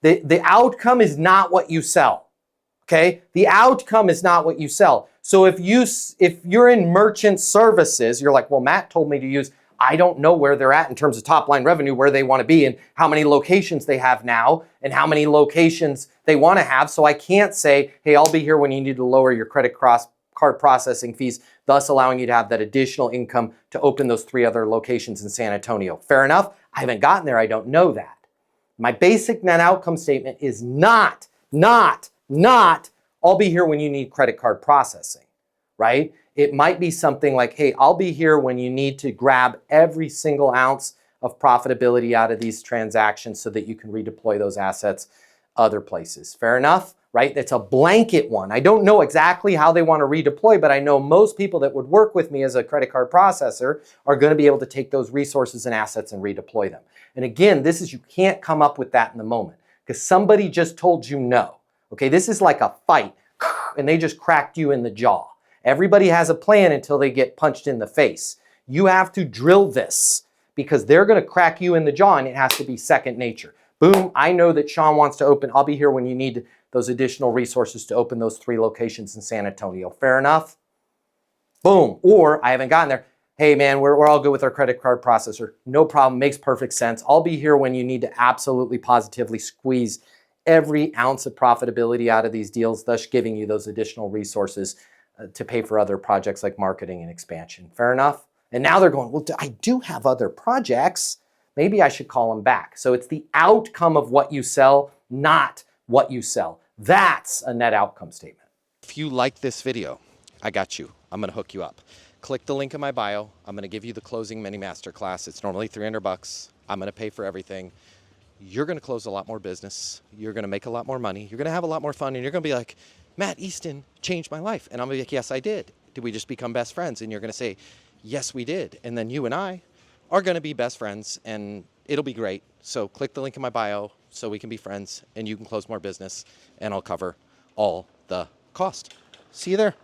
The outcome is not what you sell. Okay? The outcome is not what you sell. So if you're in merchant services, you're like, well, Matt told me to use, I don't know where they're at in terms of top line revenue, where they want to be and how many locations they have now and how many locations they want to have. So I can't say, hey, I'll be here when you need to lower your credit card processing fees, thus allowing you to have that additional income to open those 3 other locations in San Antonio. Fair enough. I haven't gotten there. I don't know that. My basic net outcome statement is not, I'll be here when you need credit card processing, right? It might be something like, hey, I'll be here when you need to grab every single ounce of profitability out of these transactions so that you can redeploy those assets other places. Fair enough, right? It's a blanket one. I don't know exactly how they want to redeploy, but I know most people that would work with me as a credit card processor are going to be able to take those resources and assets and redeploy them. And again, you can't come up with that in the moment because somebody just told you no. Okay, this is like a fight and they just cracked you in the jaw. Everybody has a plan until they get punched in the face. You have to drill this because they're going to crack you in the jaw and it has to be second nature. Boom, I know that Sean wants to open. I'll be here when you need those additional resources to open those 3 locations in San Antonio. Fair enough? Boom. Or I haven't gotten there. Hey man, we're all good with our credit card processor. No problem, makes perfect sense. I'll be here when you need to absolutely positively squeeze every ounce of profitability out of these deals, thus giving you those additional resources to pay for other projects like marketing and expansion. Fair enough? And now they're going, well, I do have other projects. Maybe I should call them back. So it's the outcome of what you sell, not what you sell. That's a net outcome statement. If you like this video, I got you. I'm going to hook you up. Click the link in my bio. I'm going to give you the closing mini masterclass. It's normally $300. I'm going to pay for everything. You're going to close a lot more business. You're going to make a lot more money. You're going to have a lot more fun. And you're going to be like, Matt Easton changed my life. And I'm going to be like, yes, I did. Did we just become best friends? And you're going to say, yes, we did. And then you and I are going to be best friends and it'll be great. So click the link in my bio so we can be friends and you can close more business and I'll cover all the cost. See you there.